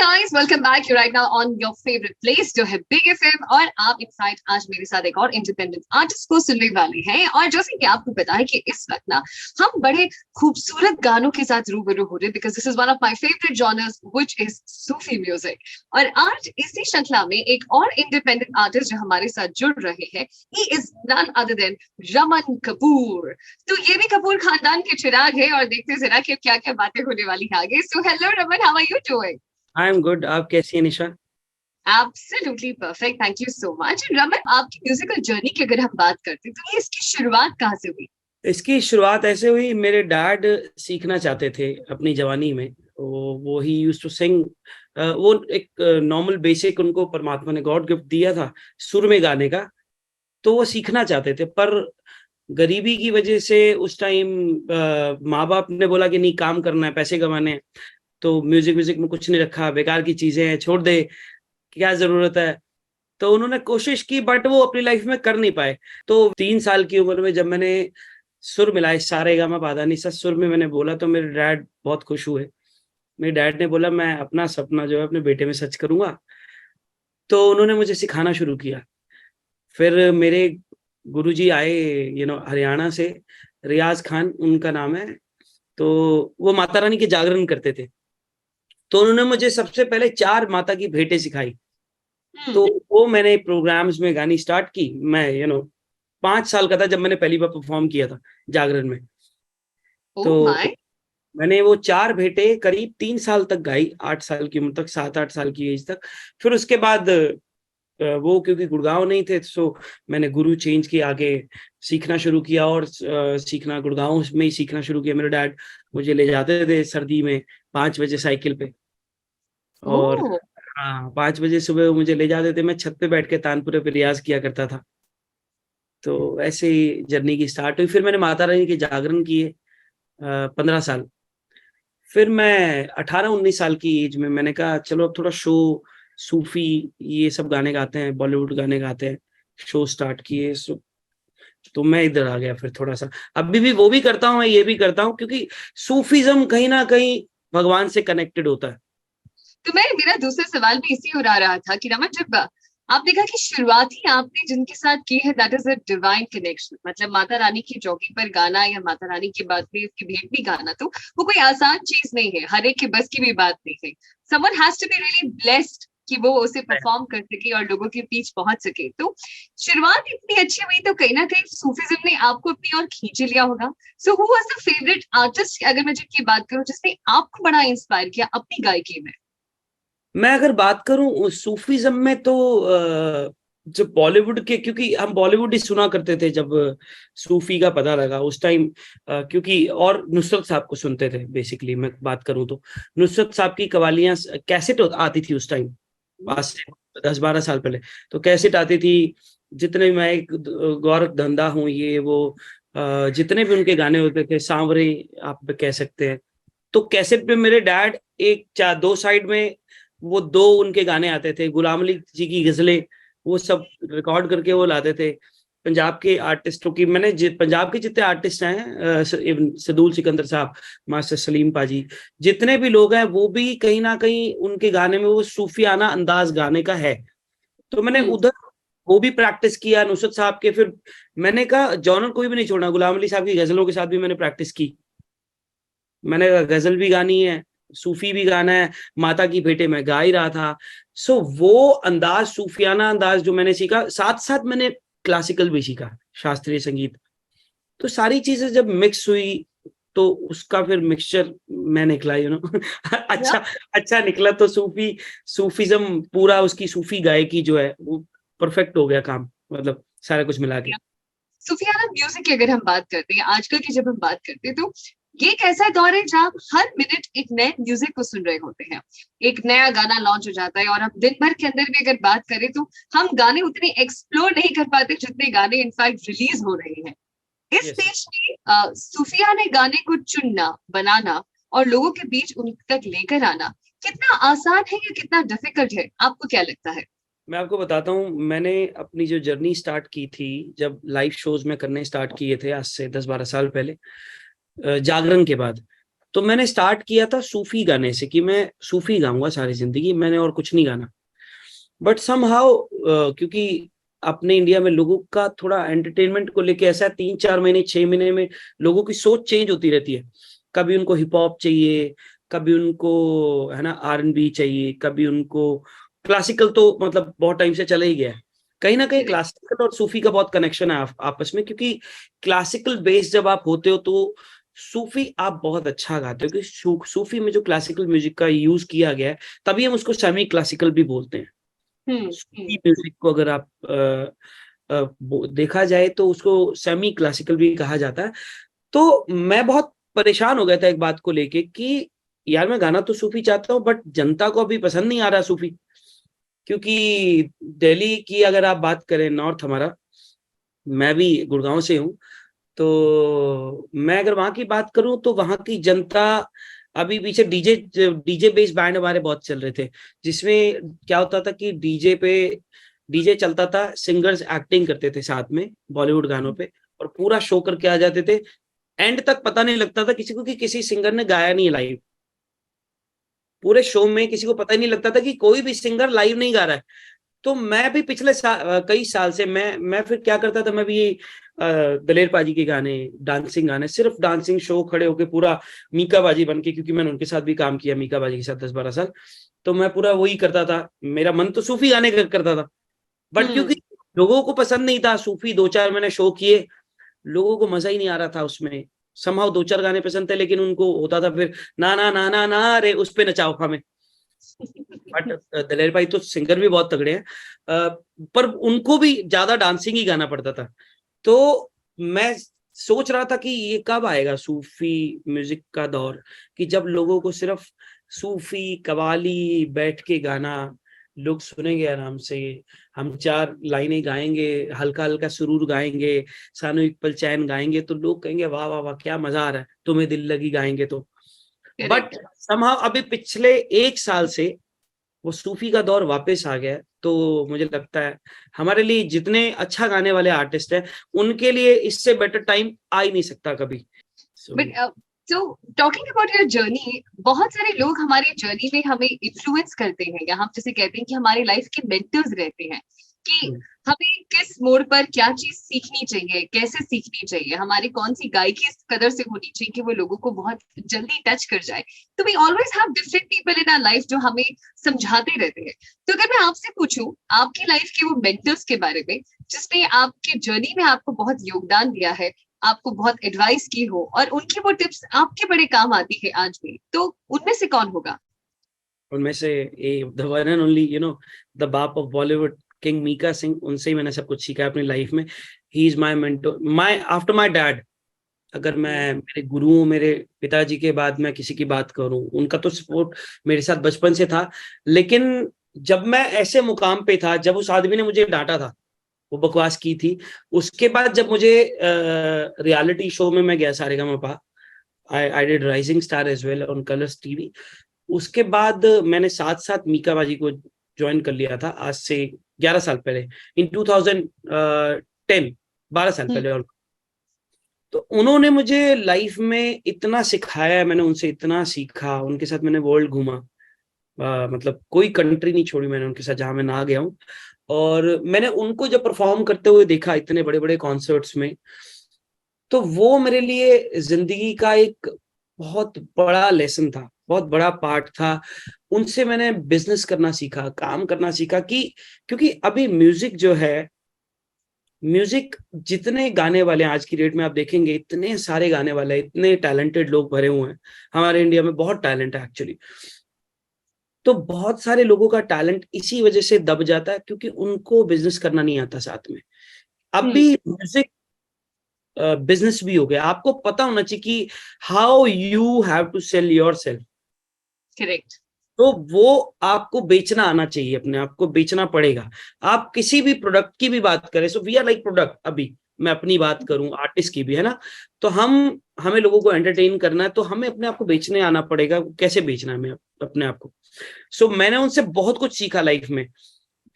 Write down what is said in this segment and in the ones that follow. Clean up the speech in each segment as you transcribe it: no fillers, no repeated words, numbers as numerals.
Guys, welcome back. You right now on your favourite place जो है big FM. और आप इनफैक्ट आज मेरे साथ एक और इंडिपेंडेंट आर्टिस्ट को सुनने वाले हैं। और जैसे कि आपको पता है कि इस वक्त ना हम बड़े खूबसूरत गानों के साथ रूबरू हो रहे हैं, because this is one of my favourite genres which is Sufi music. और आज इसी श्रृंखला में एक और इंडिपेंडेंट आर्टिस्ट जो हमारे साथ जुड़ रहे हैं, he is none other than Raman Kapoor. तो ये भी कपूर खानदान के चिराग है और देखते जरा कि क्या क्या बातें होने वाली है आगे। So hello Raman, how are you doing? I am good. आप कैसी हैं Nisha? Absolutely perfect, thank you so much. Raman, आपकी म्यूजिकल जर्नी की अगर हम बात करते हैं तो ये इसकी शुरुआत कहाँ से हुई? इसकी शुरुआत ऐसे हुई, मेरे डैड सीखना चाहते थे अपनी जवानी में। वो ही यूज्ड टू सिंग। वो एक नॉर्मल बेसिक उनको परमात्मा ने गॉड गिफ्ट दिया था सुर में गाने का, तो वो सीखना चाहते थे। पर गरीबी की वजह से उस टाइम माँ बाप ने बोला कि नहीं, काम करना है, पैसे कमाने हैं, तो म्यूजिक म्यूजिक में कुछ नहीं रखा, बेकार की चीजें हैं, छोड़ दे, क्या जरूरत है। तो उन्होंने कोशिश की बट वो अपनी लाइफ में कर नहीं पाए। तो 3 साल की उम्र में जब मैंने सुर मिलाए, सारे गामा पाधा निसा सुर में मैंने बोला, तो मेरे डैड बहुत खुश हुए। मेरे डैड ने बोला मैं अपना सपना जो है अपने बेटे में सच करूंगा। तो उन्होंने मुझे सिखाना शुरू किया। फिर मेरे गुरुजी आए, हरियाणा से, रियाज खान उनका नाम है। तो वो माता रानी के जागरण करते थे। तो उन्होंने मुझे सबसे पहले 4 माता की भेंटें सिखाई। तो वो मैंने प्रोग्राम्स में गानी स्टार्ट की। मैं 5 साल का था जब मैंने पहली बार परफॉर्म किया था जागरण में। ओह तो माय। मैंने वो 4 भेंटें करीब 3 साल तक गाई, 8 साल की उम्र तक, 7-8 साल की एज तक। फिर उसके बाद वो क्योंकि गुड़गांव नहीं थे, सो मैंने गुरु चेंज किया, आगे सीखना शुरू किया। और सीखना गुड़गांव में ही सीखना शुरू किया। मेरे डैड मुझे ले जाते थे सर्दी में 5 बजे साइकिल पे। और ओह। हाँ, 5 बजे सुबह वो मुझे ले जाते थे। मैं छत पे बैठ के तानपुरे पे रियाज किया करता था। तो ऐसे ही जर्नी की स्टार्ट हुई। फिर मैंने माता रानी के जागरण किए 15 साल। फिर मैं 18-19 साल की एज में मैंने कहा चलो अब थोड़ा शो, सूफी, ये सब गाने गाते हैं, बॉलीवुड गाने गाते हैं। शो स्टार्ट किए। तो मैं इधर आ गया। फिर थोड़ा सा अभी भी वो भी करता हूँ, मैं ये भी करता हूँ, क्योंकि सूफीज्म कहीं ना कहीं भगवान से कनेक्टेड होता है। तो मैं मेरा दूसरा सवाल भी इसी ओर आ रहा था कि रमन, जब आप देखा कि शुरुआत ही आपने जिनके साथ की है, that is a divine connection, मतलब माता रानी की चौकी पर गाना या माता रानी की बात में उसकी भेंट भी गाना, तो वो कोई आसान चीज नहीं है, हर एक के बस की भी बात नहीं है। Someone has to be really blessed कि वो उसे परफॉर्म कर सके और लोगों के बीच पहुंच सके। तो शुरुआत इतनी अच्छी हुई तो कहीं ना कहीं सूफीज्म ने आपको अपनी ओर खींच लिया होगा। So who was the favourite artist, अगर मैं जिनकी बात करूं, जिसने आपको बड़ा इंस्पायर किया अपनी गायकी में? मैं अगर बात करूं सूफीज्म में, तो जो बॉलीवुड के, क्योंकि हम बॉलीवुड ही सुना करते थे जब सूफी का पता लगा उस टाइम, क्योंकि और नुसरत साहब को सुनते थे। बेसिकली मैं बात करूं तो नुसरत साहब की कवालियां कैसेट आती थी उस टाइम, आज से 10-12 साल पहले। तो कैसेट आती थी। जितने मैं एक गौरव धंधा हूँ, ये वो, जितने भी उनके गाने होते थे, सांवरे आप कह सकते हैं। तो कैसेट पे मेरे डैड एक 2 साइड में वो 2 उनके गाने आते थे, गुलाम अली जी की गजलें, वो सब रिकॉर्ड करके वो लाते थे। पंजाब के आर्टिस्टों की, मैंने पंजाब के जितने आर्टिस्ट हैं, सदूल सिकंदर साहब, मास्टर सलीम पाजी, जितने भी लोग हैं, वो भी कहीं ना कहीं उनके गाने में वो सूफियाना अंदाज गाने का है। तो मैंने उधर वो भी प्रैक्टिस किया नुसरत साहब के। फिर मैंने कहा जॉनर कोई भी नहीं छोड़ना, गुलाम अली साहब की गजलों के साथ भी मैंने प्रैक्टिस की। मैंने कहा गजल भी गानी है, सूफी भी गाना है, माता की भेंटें मैं गा ही रहा था। सो वो अंदाज, सूफियाना अंदाज जो मैंने सीखा, साथ साथ मैंने क्लासिकल भी सीखा, शास्त्रीय संगीत। तो सारी चीजें जब मिक्स हुई तो उसका फिर मिक्सचर मैं निकला, अच्छा अच्छा निकला। तो सूफीज्म पूरा, उसकी सूफी गायकी जो है वो परफेक्ट हो गया काम, मतलब सारा कुछ मिला के। सूफियाना म्यूजिक की अगर हम बात करते हैं, आजकल की जब हम बात करते हैं, तो ये एक ऐसा दौर है जहाँ हर मिनट एक नए म्यूजिक को सुन रहे होते हैं। एक नया गाना लॉन्च हो जाता है और हम दिन भर के अंदर भी अगर बात करें तो हम गाने उतने एक्सप्लोर नहीं कर पाते जितने गाने इनफैक्ट रिलीज हो रहे हैं। इस यस। देश में सूफिया ने गाने को चुनना, बनाना और लोगों के बीच उन तक लेकर आना कितना आसान है या कितना डिफिकल्ट है, आपको क्या लगता है? मैं आपको बताता हूँ, मैंने अपनी जो जर्नी स्टार्ट की थी जब लाइव शोज में करने स्टार्ट किए थे, आज से 10-12 साल पहले, जागरण के बाद। तो मैंने स्टार्ट किया था सूफी गाने से कि मैं सूफी गाऊंगा सारी जिंदगी, मैंने और कुछ नहीं गाना। बट समहाउ क्योंकि अपने इंडिया में लोगों का थोड़ा एंटरटेनमेंट को लेके ऐसा 3-4 महीने 6 महीने में लोगों की सोच चेंज होती रहती है। कभी उनको हिप हॉप चाहिए, कभी उनको है ना R&B चाहिए, कभी उनको क्लासिकल, तो मतलब बहुत टाइम से चला ही गया है। कहीं ना कहीं क्लासिकल और सूफी का बहुत कनेक्शन है आपस में, क्योंकि क्लासिकल बेस जब आप होते हो तो सूफी आप बहुत अच्छा गाते हो, क्योंकि सूफी में जो क्लासिकल म्यूजिक का यूज किया गया है तभी हम उसको सेमी क्लासिकल भी बोलते हैं। सूफी म्यूजिक को अगर आप देखा जाए तो उसको सेमी क्लासिकल भी कहा जाता है। तो मैं बहुत परेशान हो गया था एक बात को लेके कि यार मैं गाना तो सूफी चाहता हूँ, बट जनता को अभी पसंद नहीं आ रहा सूफी। क्योंकि दिल्ली की अगर आप बात करें, नॉर्थ हमारा, मैं भी गुड़गांव से हूँ, तो मैं अगर वहां की बात करूं तो वहां की जनता अभी पीछे डीजे बेस बैंड हमारे बहुत चल रहे थे, जिसमें क्या होता था कि डीजे चलता था, सिंगर्स एक्टिंग करते थे साथ में बॉलीवुड गानों पे, और पूरा शो करके आ जाते थे। एंड तक पता नहीं लगता था किसी को कि किसी सिंगर ने गाया नहीं लाइव। पूरे शो में किसी को पता ही नहीं लगता था कि कोई भी सिंगर लाइव नहीं गा रहा है। तो मैं भी पिछले कई साल से मैं फिर क्या करता था, मैं भी दलेर पाजी के गाने, डांसिंग गाने, सिर्फ डांसिंग शो खड़े होके पूरा मीका बाजी बन के, क्योंकि मैंने उनके साथ भी काम किया, मीका बाजी के साथ 10-12 साल। तो मैं पूरा वही करता था, मेरा मन तो सूफी गाने करता था। बट क्योंकि लोगों को पसंद नहीं था सूफी, 2-4 मैंने शो किए, लोगों को मजा ही नहीं आ रहा था उसमें। समहाउ 2-4 गाने पसंद थे, लेकिन उनको होता था फिर ना ना ना ना ना रे उस पे नचाओ हमें। बट दलेर भाई तो सिंगर भी बहुत तगड़े हैं, पर उनको भी ज्यादा डांसिंग ही गाना पड़ता था। तो मैं सोच रहा था कि ये कब आएगा सूफी म्यूजिक का दौर, कि जब लोगों को सिर्फ सूफी कवाली बैठ के गाना लोग सुनेंगे आराम से। हम 4 लाइनें गाएंगे, हल्का हल्का सुरूर गाएंगे, सानू इकबल चैन गाएंगे, तो लोग कहेंगे वाह वाह वाह क्या मजा आ रहा है, तुम्हें दिल लगी गाएंगे तो। बट समहाउ अभी पिछले 1 साल से वो सूफी का दौर वापस आ गया है। तो मुझे लगता है हमारे लिए जितने अच्छा गाने वाले आर्टिस्ट हैं, उनके लिए इससे बेटर टाइम आ ही नहीं सकता कभी। But so talking about your journey, बहुत सारे लोग हमारी जर्नी में हमें इन्फ्लुएंस करते हैं, या हम जैसे कहते हैं कि हमारे लाइफ के मेंटर्स रहते हैं, कि हमें किस मोड़ पर क्या चीज सीखनी चाहिए, कैसे सीखनी चाहिए, हमारी कौन सी गायकी इस कदर से होनी चाहिए कि वो लोगों को बहुत जल्दी टच कर जाए। तो we always have different people in our life जो हमें समझाते रहते हैं। तो अगर मैं आपसे पूछूं आपकी लाइफ के वो मेंटर्स के बारे में जिसने आपके जर्नी में आपको बहुत योगदान दिया है, आपको बहुत एडवाइस की हो, और उनकी वो टिप्स आपके बड़े काम आती है आज भी, तो उनमें से कौन होगा? उनमें से the one and only the बाप ऑफ बॉलीवुड, किंग मीका सिंह, उनसे ही मैंने सब कुछ सीखा अपनी लाइफ में। He is my mentor, my after my dad. अगर मैं मेरे गुरुओं, मेरे पिताजी के बाद मैं किसी की बात करूं, उनका तो सपोर्ट मेरे साथ बचपन से था। लेकिन जब मैं ऐसे मुकाम पे था, जब उस आदमी ने मुझे डांटा था, वो बकवास की थी, उसके बाद जब मुझे रियलिटी शो में मैं गया, Saregamapa, I did Rising Star as well on Colors TV. उसके बाद मैंने साथ साथ मीका बाजी को ज्वाइन कर लिया था, आज से 11 साल पहले, इन 2010, 12 साल पहले। और तो उन्होंने मुझे लाइफ में इतना सिखाया, मैंने उनसे इतना सीखा, उनके साथ मैंने वर्ल्ड घूमा, मतलब कोई कंट्री नहीं छोड़ी मैंने उनके साथ जहां मैं ना गया हूँ। और मैंने उनको जब परफॉर्म करते हुए देखा इतने बड़े बड़े कॉन्सर्ट्स में, तो वो मेरे लिए जिंदगी का एक बहुत बड़ा लेसन था, बहुत बड़ा पार्ट था। उनसे मैंने बिजनेस करना सीखा, काम करना सीखा, कि क्योंकि अभी म्यूजिक जो है, म्यूजिक जितने गाने वाले हैं आज की डेट में, आप देखेंगे इतने सारे गाने वाले हैं, इतने टैलेंटेड लोग भरे हुए हैं। हमारे इंडिया में बहुत टैलेंट है एक्चुअली। तो बहुत सारे लोगों का टैलेंट इसी वजह से दब जाता है, क्योंकि उनको बिजनेस करना नहीं आता साथ में। अब भी म्यूजिक बिजनेस भी हो गया, आपको पता होना चाहिए कि how you have to sell yourself. Correct. तो वो आपको बेचना आना चाहिए, अपने आप को बेचना पड़ेगा। आप किसी भी प्रोडक्ट की भी बात करें, so we are like product. अभी मैं अपनी बात करूं, आर्टिस्ट की भी है ना, तो हमें लोगों को एंटरटेन करना है, तो हमें अपने आप को बेचने आना पड़ेगा, कैसे बेचना है हमें अपने आप को। सो मैंने उनसे बहुत कुछ सीखा लाइफ में।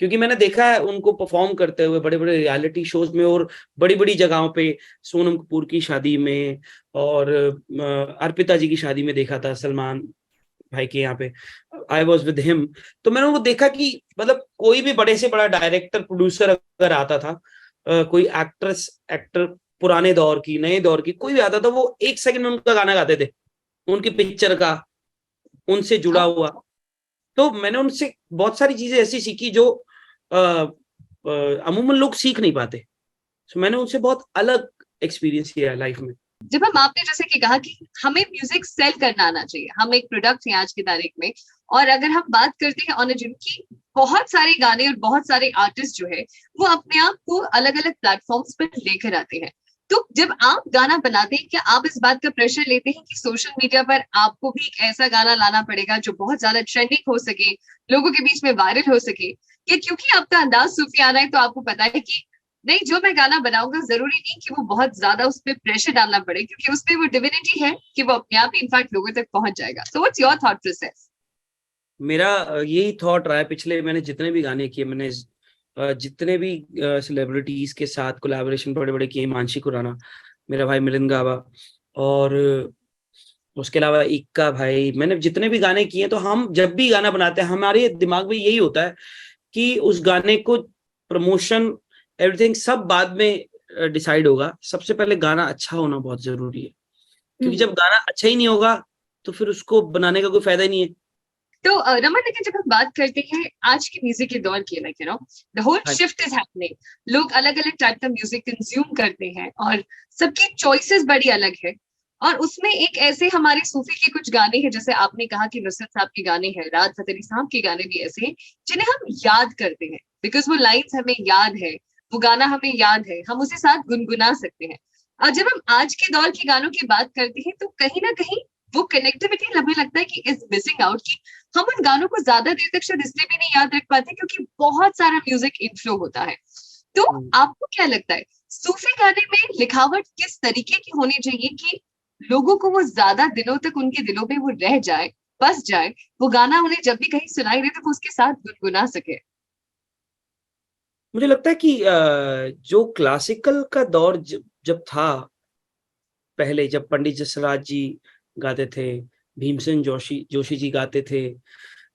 क्योंकि मैंने देखा है उनको परफॉर्म करते हुए बड़े बड़े रियलिटी शोज में और बड़ी बड़ी जगहों पे, सोनम कपूर की शादी में और अर्पिता जी की शादी में देखा था, सलमान भाई के यहाँ पे आई वॉज विद हिम। तो मैंने वो देखा कि मतलब कोई भी बड़े से बड़ा डायरेक्टर प्रोड्यूसर अगर आता था, कोई एक्ट्रेस एक्टर पुराने दौर की नए दौर की कोई भी आता था, वो 1 सेकंड में उनका गाना गाते थे, उनकी पिक्चर का उनसे जुड़ा हाँ। हुआ। तो मैंने उनसे बहुत सारी चीजें ऐसी सीखी जो अमूमन लोग सीख नहीं पाते। तो मैंने उनसे बहुत अलग एक्सपीरियंस किया है लाइफ में। जब हम आपने जैसे कि कहा कि हमें म्यूजिक सेल करना आना चाहिए, हम एक प्रोडक्ट हैं आज की तारीख में, और अगर हम बात करते हैं ऑन जिनकी बहुत सारे गाने और बहुत सारे आर्टिस्ट जो है वो अपने आप को अलग अलग प्लेटफॉर्म्स पर लेकर आते हैं, तो जब आप गाना बनाते हैं क्या आप इस बात का प्रेशर लेते हैं कि सोशल मीडिया पर आपको भी एक ऐसा गाना लाना पड़ेगा जो बहुत ज्यादा ट्रेंडिंग हो सके, लोगों के बीच में वायरल हो सके, या क्योंकि आपका अंदाज सूफियाना है तो आपको पता है कि नहीं, जो मैं गाना बनाऊंगा जरूरी नहीं कि वो बहुत ज्यादा उस पर प्रेशर डालना पड़े, क्योंकि उसमें वो डिविनिटी है कि वो अपने आप ही इनफैक्ट लोगों तक पहुंच जाएगा। So what's your thought process? मेरा यही थॉट रहा है पिछले, मैंने जितने भी गाने किए, मैंने जितने भी सेलिब्रिटीज के साथ कोलैबोरेशन बड़े बड़े किए, मानसी खुराना, मेरा भाई मिलिंद गावा, और उसके अलावा इक्का भाई, मैंने जितने भी गाने किए, तो हम जब भी गाना बनाते हैं हमारे दिमाग में यही होता है कि उस गाने को प्रमोशन एवरीथिंग सब बाद में डिसाइड होगा, सबसे पहले गाना अच्छा होना बहुत जरूरी है। क्योंकि जब गाना अच्छा ही नहीं होगा तो फिर उसको बनाने का कोई फायदा ही नहीं है। तो रमन, लेकिन जब हम बात करते हैं आज के म्यूजिक के दौर की, like you know the whole हाँ, शिफ्ट इज हैपनिंग, लोग अलग अलग टाइप का म्यूजिक कंज्यूम करते हैं और सबकी चॉइसेस बड़ी अलग है, और उसमें एक ऐसे हमारे सूफी के कुछ गाने हैं, जैसे आपने कहा कि नुसरत साहब के गाने हैं, राहत फतेह अली साहब के गाने भी ऐसे हैं जिन्हें हम याद करते हैं बिकॉज वो लाइन्स हमें याद है, वो गाना हमें याद है, हम उसे साथ गुनगुना सकते हैं। और जब हम आज के दौर के गानों की बात करते हैं तो कहीं ना कहीं वो कनेक्टिविटी हमें लगता है कि इज मिसिंग आउट, कि हम उन गानों को ज्यादा देर तक शायद इसलिए भी नहीं याद रख पाते क्योंकि बहुत सारा म्यूजिक इनफ्लो होता है। तो आपको क्या लगता है सूफी गाने में लिखावट किस तरीके की होनी चाहिए कि लोगों को वो ज्यादा दिनों तक उनके दिलों में वो रह जाए, बस जाए, वो गाना उन्हें जब भी कहीं सुनाई दे तो वो उसके साथ गुनगुना सके? मुझे लगता है कि जो क्लासिकल का दौर जब था, पहले जब पंडित जसराज जी गाते थे, भीमसेन जोशी जोशी जी गाते थे,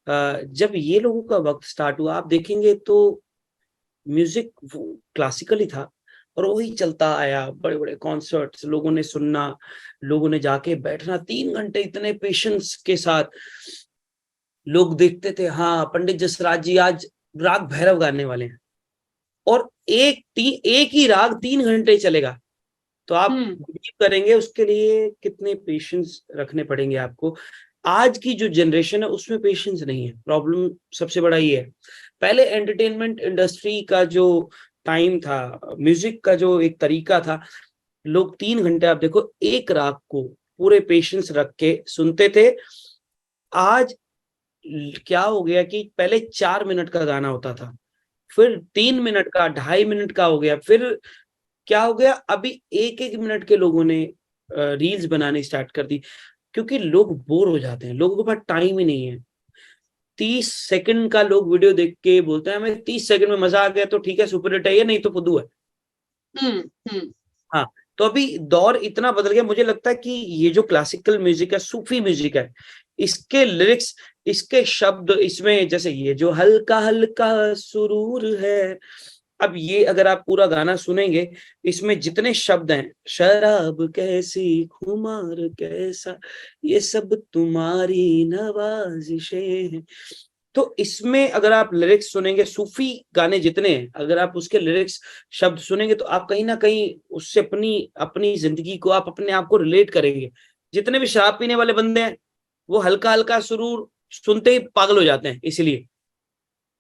जब ये लोगों का वक्त स्टार्ट हुआ, आप देखेंगे तो म्यूजिक वो क्लासिकल ही था और वही चलता आया। बड़े बड़े कॉन्सर्ट्स लोगों ने सुनना, लोगों ने जाके बैठना 3 घंटे इतने पेशेंस के साथ, लोग देखते थे हाँ पंडित जसराज जी आज राग भैरव गाने वाले हैं, और एक ही राग 3 घंटे चलेगा। तो आप बिलीव करेंगे उसके लिए कितने पेशेंस रखने पड़ेंगे आपको। आज की जो जनरेशन है उसमें पेशेंस नहीं है, प्रॉब्लम सबसे बड़ा ये है। पहले एंटरटेनमेंट इंडस्ट्री का जो टाइम था, म्यूजिक का जो एक तरीका था, लोग 3 घंटे आप देखो एक राग को पूरे पेशेंस रख के सुनते थे। आज क्या हो गया कि पहले 4 मिनट का गाना होता था, फिर 3 मिनट का, 2.5 मिनट का हो गया, फिर क्या हो गया, अभी 1-1 मिनट के लोगों ने रील्स बनानी स्टार्ट कर दी, क्योंकि लोग बोर हो जाते हैं, लोगों के पास टाइम ही नहीं है। 30 सेकंड का लोग वीडियो देख के बोलते हैं हमें 30 सेकंड में मजा आ गया तो ठीक है, सुपर हिट है, ये नहीं तो फुदू है। हाँ, तो अभी दौर इतना बदल गया। मुझे लगता है कि ये जो क्लासिकल म्यूजिक है, सूफी म्यूजिक है, इसके लिरिक्स, इसके शब्द, इसमें जैसे ये जो हल्का हल्का सुरूर है, अब ये अगर आप पूरा गाना सुनेंगे, इसमें जितने शब्द हैं, शराब कैसी खुमार कैसा, ये सब तुम्हारी नवाजिशें हैं। तो इसमें अगर आप लिरिक्स सुनेंगे, सूफी गाने जितने हैं, अगर आप उसके लिरिक्स शब्द सुनेंगे तो आप कहीं ना कहीं उससे अपनी अपनी जिंदगी को, आप अपने आप को रिलेट करेंगे। जितने भी शराब पीने वाले बंदे हैं वो हल्का हल्का सुरूर सुनते ही पागल हो जाते हैं, इसलिए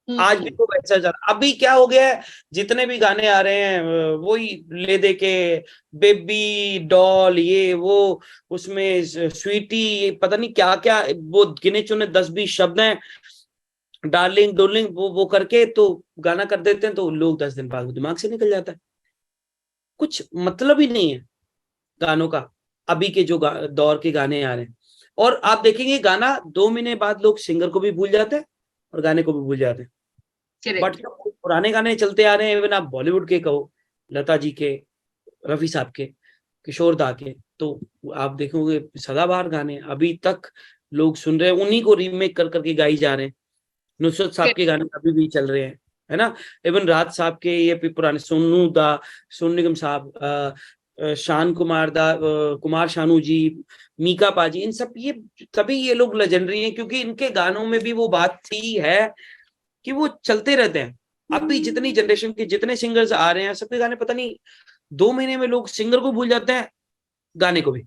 आज भी वो वैसा चल। अभी क्या हो गया है, जितने भी गाने आ रहे हैं वही ले दे के, बेबी डॉल, ये वो, उसमें स्वीटी, पता नहीं क्या क्या, वो गिने चुने 10-20 शब्द हैं, डार्लिंग डोर्लिंग, वो करके तो गाना कर देते हैं, तो लोग 10 दिन बाद दिमाग से निकल जाता है। कुछ मतलब ही नहीं है गानों का, अभी के जो दौर के गाने आ रहे हैं। और आप देखेंगे गाना 2 महीने बाद लोग सिंगर को भी भूल जाते हैं और गाने को भी भूल जाते हैं। बट पुराने गाने चलते आ रहे हैं, इवन आप बॉलीवुड के कहो, लता जी के, रफी साहब के, किशोर दा के, तो आप देखोगे सदाबहार गाने अभी तक लोग सुन रहे हैं, उन्हीं को रीमेक कर करके गाई जा रहे हैं। नुसरत साहब के गाने अभी भी चल रहे हैं, है ना। इवन राज साहब के, ये पुराने सोनू दा, सोनू निगम साहब, शान कुमार दा, कुमार शानू जी, मीका पाजी, इन सब ये तभी ये लोग लेजेंडरी हैं क्योंकि इनके गानों में भी वो बात थी है कि वो चलते रहते हैं। अभी जितनी जनरेशन के जितने सिंगर्स आ रहे हैं, सबके गाने पता नहीं 2 महीने में लोग सिंगर को भूल जाते हैं, गाने को भी।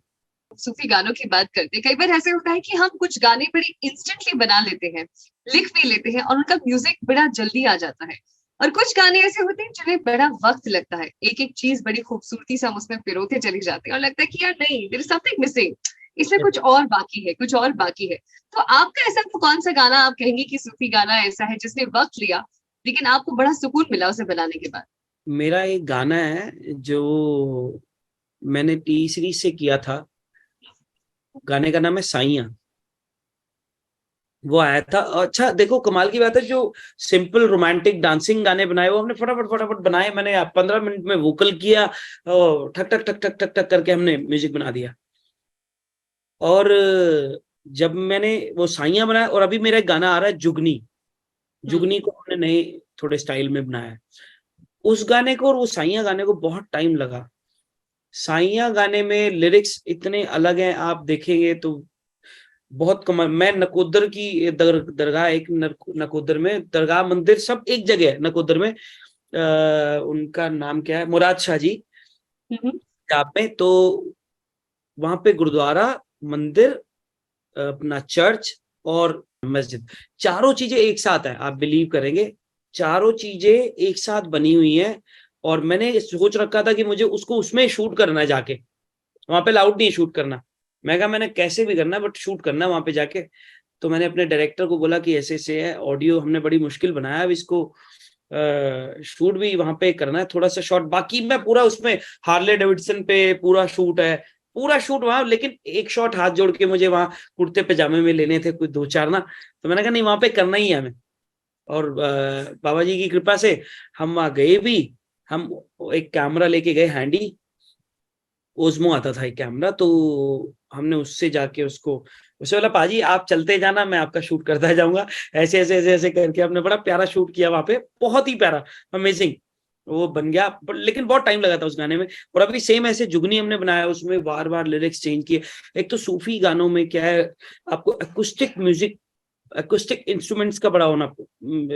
सूफी गानों की बात करते हैं, कई बार ऐसे होता है कि हम कुछ गाने बड़ी इंस्टेंटली बना लेते हैं, लिख भी लेते हैं और उनका म्यूजिक बड़ा जल्दी आ जाता है, और कुछ गाने ऐसे होते हैं जिन्हें बड़ा वक्त लगता है, एक एक चीज बड़ी खूबसूरती से हम उसमें पिरोते चली जाते हैं और लगता है कि यार नहीं, देयर इज समथिंग मिसिंग, इसमें कुछ और बाकी है, कुछ और बाकी है। तो आपका ऐसा कौन सा गाना आप कहेंगे कि सूफी गाना ऐसा है जिसने वक्त लिया लेकिन आपको बड़ा सुकून मिला उसे बनाने के बाद? मेरा एक गाना है जो मैंने टी सीरीज से किया था, गाने का नाम है साइया। वो आया था, अच्छा देखो कमाल की बात है, जो सिंपल रोमांटिक डांसिंग गाने बनाए वो हमने फटाफट फटाफट बनाए, मैंने 15 मिनट में वोकल किया और ठक ठक ठक ठक ठक ठक करके हमने म्यूजिक बना दिया। और जब मैंने वो साइया बनाया, और अभी मेरा एक गाना आ रहा है जुगनी, जुगनी को हमने नए थोड़े स्टाइल में बनाया है। उस गाने को और वो साइया गाने को बहुत टाइम लगा। साइया गाने में लिरिक्स इतने अलग हैं, आप देखेंगे तो बहुत कमाल। मैं नकोदर की दरगाह, एक नकोदर में दरगाह मंदिर सब एक जगह है नकोदर में, उनका नाम क्या है, मुराद शाह जी पंजाब में, तो वहां पे गुरुद्वारा, मंदिर, अपना चर्च और मस्जिद, चारों चीजें एक साथ है, आप बिलीव करेंगे, चारों चीजें एक साथ बनी हुई हैं। और मैंने सोच रखा था कि मुझे उसको उसमें शूट करना है जाके, वहां पे लाउड नहीं शूट करना। मैं कहा मैंने कैसे भी करना है बट शूट करना है वहां पे जाके। तो मैंने अपने डायरेक्टर को बोला कि ऐसे ऐसे है, ऑडियो हमने बड़ी मुश्किल बनाया, अब इसको शूट भी वहां पे करना है, थोड़ा सा शॉट बाकी, मैं पूरा उसमें हार्ले डेविडसन पे पूरा शूट है, पूरा शूट वहां, लेकिन एक शॉट हाथ जोड़ के मुझे वहां कुर्ते पजामे में लेने थे कुछ 2-4 ना, तो मैंने कहा नहीं वहां पे करना ही है हमें। और बाबा जी की कृपा से हम वहां गए भी, हम एक कैमरा लेके गए हैंडी, ओज़मो आता था एक कैमरा, तो हमने उससे जाके उसको, उसे बोला पाजी आप चलते जाना, मैं आपका शूट करता जाऊंगा, ऐसे ऐसे ऐसे ऐसे करके हमने बड़ा प्यारा शूट किया वहां पे, बहुत ही प्यारा, अमेजिंग वो बन गया। लेकिन बहुत टाइम लगा था उस गाने में। और अभी सेम ऐसे जुगनी हमने बनाया, उसमें बार बार लिरिक्स चेंज किए। एक तो सूफी गानों में क्या है, आपको अकूस्टिक म्यूजिक, अकूस्टिक इंस्ट्रूमेंट्स का बड़ा होना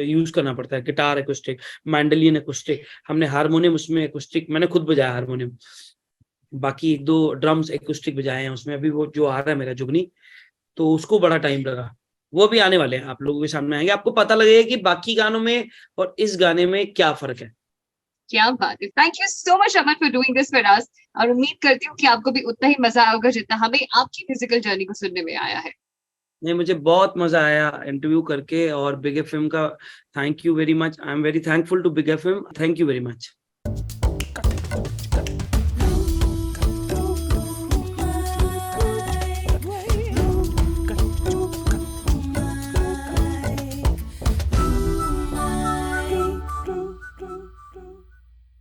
यूज करना पड़ता है, गिटार अकूस्टिक, मैंडोलिन अकूस्टिक, हमने हारमोनियम उसमें अकूस्टिक, मैंने खुद बजाया हारमोनियम, बाकी 1-2 ड्रम्स एक्यूस्टिक बजाए हैं उसमें। अभी वो जो आ रहा है मेरा जुगनी, तो उसको बड़ा टाइम लगा, वो भी आने वाले हैं, आप लोगों के सामने आएंगे, आपको पता लगेगा कि बाकी गानों में और इस गाने में क्या फर्क है। क्या बात है, thank you so much Aman for doing this for us, और उम्मीद करती हूँ कि आपको भी उतना ही मजा आया होगा जितना हमें आपकी म्यूजिकल जर्नी को सुनने में आया है। नहीं, मुझे बहुत मजा आया इंटरव्यू करके, और बिग एफएम का thank you very much, I am very thankful to Big FM, thank you very much.